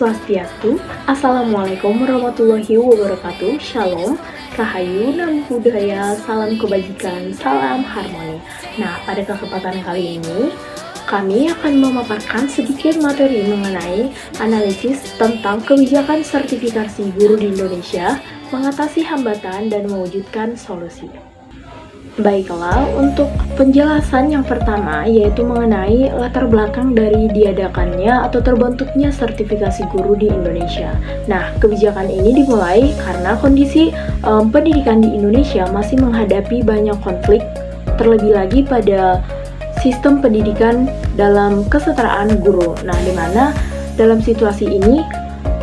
Swastiastu. Assalamualaikum warahmatullahi wabarakatuh. Shalom, Rahayu, Namo Buddhaya, salam kebajikan, salam harmoni. Nah, pada kesempatan kali ini kami akan memaparkan sedikit materi mengenai analisis tentang kebijakan sertifikasi guru di Indonesia, mengatasi hambatan dan mewujudkan solusi. Baiklah, untuk penjelasan yang pertama yaitu mengenai latar belakang dari diadakannya atau terbentuknya sertifikasi guru di Indonesia. Nah, kebijakan ini dimulai karena kondisi pendidikan di Indonesia masih menghadapi banyak konflik, terlebih lagi pada sistem pendidikan dalam kesetaraan guru. Nah, di mana dalam situasi ini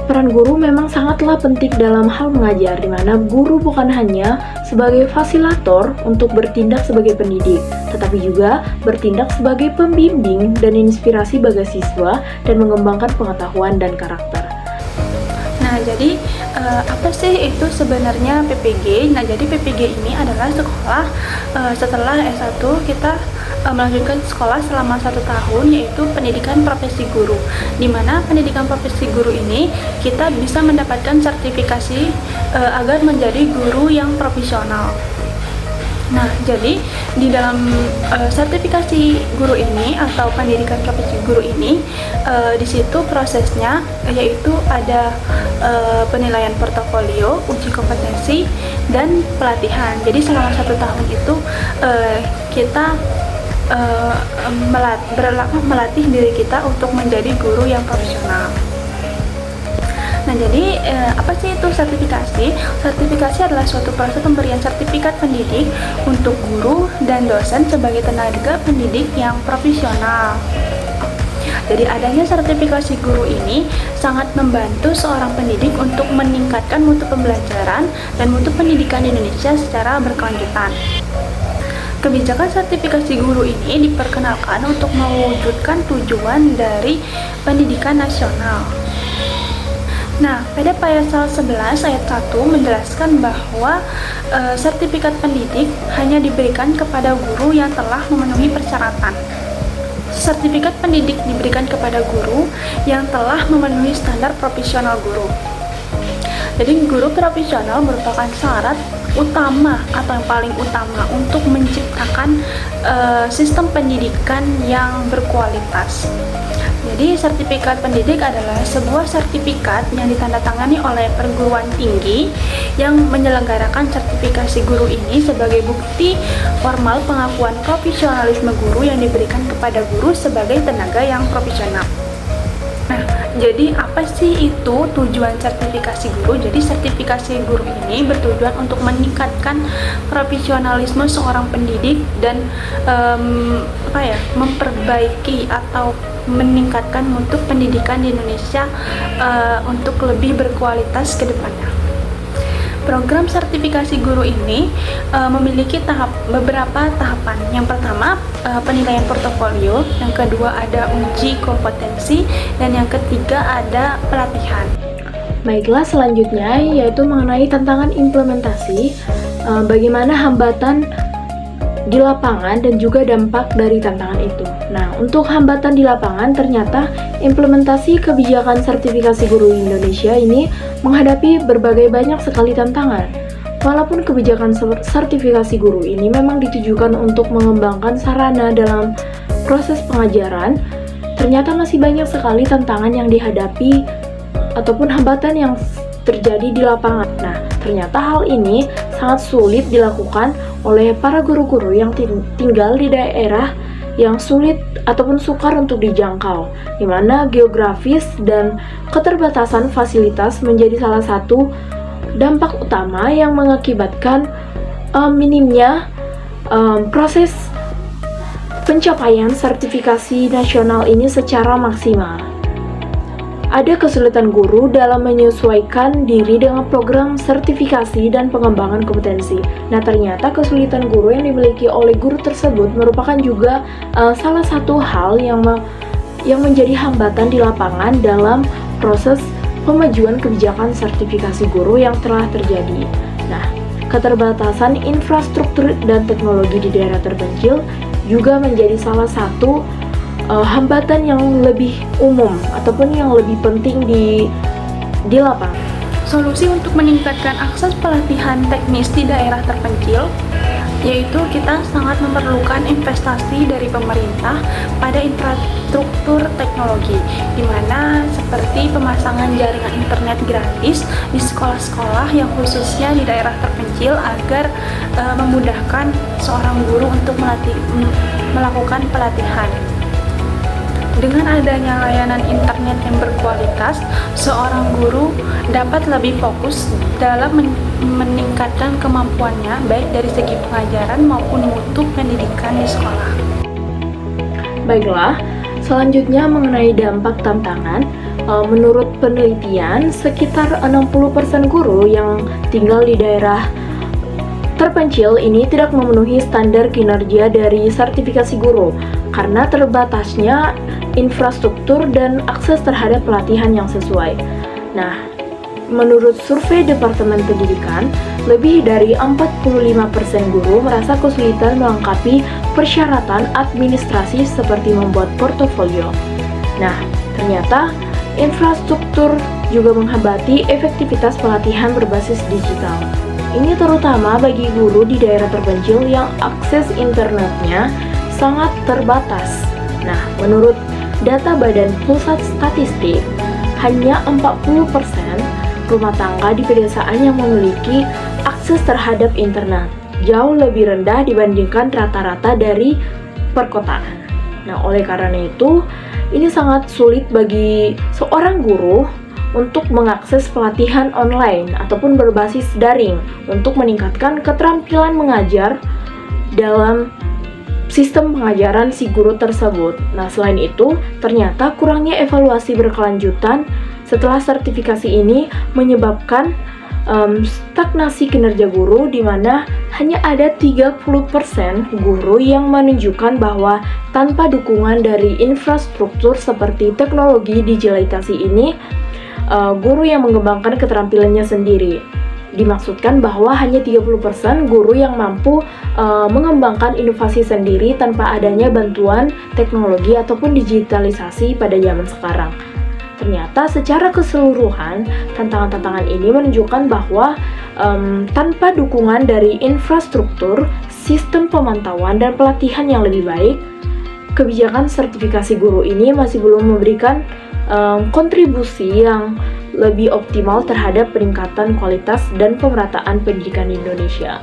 peran guru memang sangatlah penting dalam hal mengajar, di mana guru bukan hanya sebagai fasilitator untuk bertindak sebagai pendidik, tetapi juga bertindak sebagai pembimbing dan inspirasi bagi siswa dan mengembangkan pengetahuan dan karakter. Nah, jadi apa sih itu sebenarnya PPG? Nah, jadi PPG ini adalah sekolah setelah S1 kita melanjutkan sekolah selama 1 tahun, yaitu pendidikan profesi guru, di mana pendidikan profesi guru ini kita bisa mendapatkan sertifikasi agar menjadi guru yang profesional. Nah, jadi di dalam sertifikasi guru ini atau pendidikan profesi guru ini, di situ prosesnya yaitu ada penilaian portofolio, uji kompetensi, dan pelatihan. Jadi selama 1 tahun itu kita melatih diri kita untuk menjadi guru yang profesional. Nah, jadi apa sih itu sertifikasi? Sertifikasi adalah suatu proses pemberian sertifikat pendidik untuk guru dan dosen sebagai tenaga pendidik yang profesional. Jadi adanya sertifikasi guru ini sangat membantu seorang pendidik untuk meningkatkan mutu pembelajaran dan mutu pendidikan di Indonesia secara berkelanjutan. Kebijakan sertifikasi guru ini diperkenalkan untuk mewujudkan tujuan dari pendidikan nasional. Nah, pada pasal 11 ayat 1 menjelaskan bahwa sertifikat pendidik hanya diberikan kepada guru yang telah memenuhi persyaratan. Sertifikat pendidik diberikan kepada guru yang telah memenuhi standar profesional guru. Jadi guru profesional merupakan syarat utama atau yang paling utama untuk menciptakan sistem pendidikan yang berkualitas. Jadi sertifikat pendidik adalah sebuah sertifikat yang ditandatangani oleh perguruan tinggi yang menyelenggarakan sertifikasi guru ini sebagai bukti formal pengakuan profesionalisme guru yang diberikan kepada guru sebagai tenaga yang profesional. Nah, jadi apa sih itu tujuan sertifikasi guru? Jadi sertifikasi guru ini bertujuan untuk meningkatkan profesionalisme seorang pendidik dan memperbaiki atau meningkatkan mutu pendidikan di Indonesia untuk lebih berkualitas ke depannya. Program sertifikasi guru ini memiliki beberapa tahapan. Yang pertama, penilaian portofolio, yang kedua ada uji kompetensi, dan yang ketiga ada pelatihan. Baiklah, selanjutnya yaitu mengenai tantangan implementasi, bagaimana hambatan di lapangan dan juga dampak dari tantangan itu. Nah, untuk hambatan di lapangan, ternyata implementasi kebijakan sertifikasi guru Indonesia ini menghadapi berbagai banyak sekali tantangan. Walaupun kebijakan sertifikasi guru ini memang ditujukan untuk mengembangkan sarana dalam proses pengajaran, ternyata masih banyak sekali tantangan yang dihadapi ataupun hambatan yang terjadi di lapangan. Nah, ternyata hal ini sangat sulit dilakukan oleh para guru-guru yang tinggal di daerah yang sulit ataupun sukar untuk dijangkau, di mana geografis dan keterbatasan fasilitas menjadi salah satu dampak utama yang mengakibatkan minimnya proses pencapaian sertifikasi nasional ini secara maksimal. Ada kesulitan guru dalam menyesuaikan diri dengan program sertifikasi dan pengembangan kompetensi. Nah, ternyata kesulitan guru yang dimiliki oleh guru tersebut merupakan juga salah satu hal yang menjadi hambatan di lapangan dalam proses pemajuan kebijakan sertifikasi guru yang telah terjadi. Nah, keterbatasan infrastruktur dan teknologi di daerah terpencil juga menjadi salah satu hambatan yang lebih umum ataupun yang lebih penting di lapangan. Solusi untuk meningkatkan akses pelatihan teknis di daerah terpencil yaitu kita sangat memerlukan investasi dari pemerintah pada infrastruktur teknologi, di mana seperti pemasangan jaringan internet gratis di sekolah-sekolah yang khususnya di daerah terpencil agar memudahkan seorang guru untuk melakukan pelatihan. Dengan adanya layanan internet yang berkualitas, seorang guru dapat lebih fokus dalam meningkatkan kemampuannya baik dari segi pengajaran maupun mutu pendidikan di sekolah. Baiklah, selanjutnya mengenai dampak tantangan. Menurut penelitian, sekitar 60% guru yang tinggal di daerah terpencil ini tidak memenuhi standar kinerja dari sertifikasi guru karena terbatasnya infrastruktur dan akses terhadap pelatihan yang sesuai. Nah, menurut survei Departemen Pendidikan, lebih dari 45% guru merasa kesulitan melengkapi persyaratan administrasi seperti membuat portofolio. Nah, ternyata infrastruktur juga menghambati efektivitas pelatihan berbasis digital. Ini terutama bagi guru di daerah terpencil yang akses internetnya sangat terbatas. Nah, menurut data Badan Pusat Statistik, hanya 40% rumah tangga di pedesaan yang memiliki akses terhadap internet, jauh lebih rendah dibandingkan rata-rata dari perkotaan. Nah, oleh karena itu, ini sangat sulit bagi seorang guru untuk mengakses pelatihan online ataupun berbasis daring untuk meningkatkan keterampilan mengajar dalam sistem pengajaran si guru tersebut. Nah, selain itu, ternyata kurangnya evaluasi berkelanjutan setelah sertifikasi ini menyebabkan stagnasi kinerja guru, di mana hanya ada 30% guru yang menunjukkan bahwa tanpa dukungan dari infrastruktur seperti teknologi digitalisasi ini, guru yang mengembangkan keterampilannya sendiri. Dimaksudkan bahwa hanya 30% guru yang mampu mengembangkan inovasi sendiri tanpa adanya bantuan teknologi ataupun digitalisasi pada zaman sekarang. Ternyata secara keseluruhan, tantangan-tantangan ini menunjukkan bahwa tanpa dukungan dari infrastruktur, sistem pemantauan dan pelatihan yang lebih baik, kebijakan sertifikasi guru ini masih belum memberikan kontribusi yang lebih optimal terhadap peningkatan kualitas dan pemerataan pendidikan di Indonesia.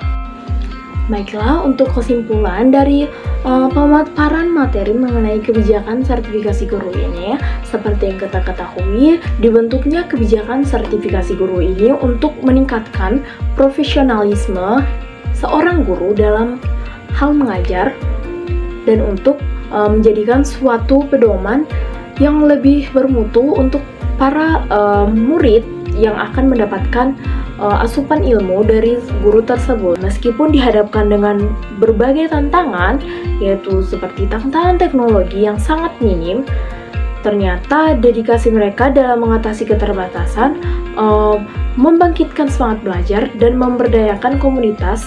Baiklah, untuk kesimpulan dari pemaparan materi mengenai kebijakan sertifikasi guru ini, seperti yang kita ketahui, dibentuknya kebijakan sertifikasi guru ini untuk meningkatkan profesionalisme seorang guru dalam hal mengajar dan untuk menjadikan suatu pedoman yang lebih bermutu untuk para murid yang akan mendapatkan asupan ilmu dari guru tersebut. Meskipun dihadapkan dengan berbagai tantangan, yaitu seperti tantangan teknologi yang sangat minim, ternyata dedikasi mereka dalam mengatasi keterbatasan, membangkitkan semangat belajar dan memberdayakan komunitas.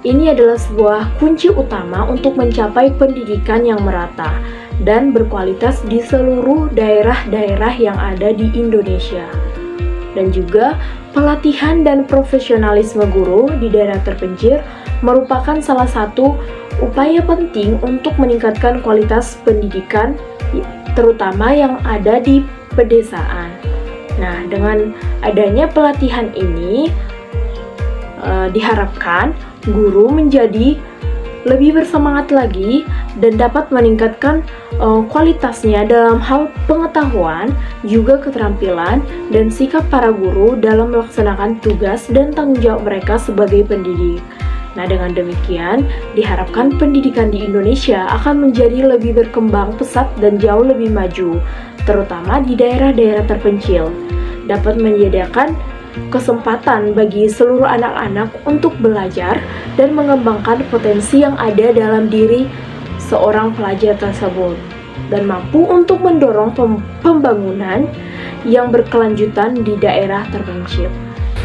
Ini adalah sebuah kunci utama untuk mencapai pendidikan yang merata dan berkualitas di seluruh daerah-daerah yang ada di Indonesia. Dan juga pelatihan dan profesionalisme guru di daerah terpencil merupakan salah satu upaya penting untuk meningkatkan kualitas pendidikan, terutama yang ada di pedesaan. Nah, dengan adanya pelatihan ini, diharapkan guru menjadi lebih bersemangat lagi dan dapat meningkatkan kualitasnya dalam hal pengetahuan, juga keterampilan dan sikap para guru dalam melaksanakan tugas dan tanggung jawab mereka sebagai pendidik. Nah, dengan demikian, diharapkan pendidikan di Indonesia akan menjadi lebih berkembang pesat dan jauh lebih maju, terutama di daerah-daerah terpencil, dapat menyediakan kesempatan bagi seluruh anak-anak untuk belajar dan mengembangkan potensi yang ada dalam diri seorang pelajar tersebut dan mampu untuk mendorong pembangunan yang berkelanjutan di daerah terpencil.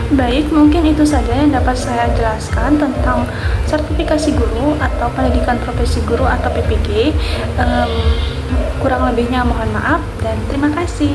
Baik, mungkin itu saja yang dapat saya jelaskan tentang sertifikasi guru atau pendidikan profesi guru atau PPG. Kurang lebihnya mohon maaf dan terima kasih.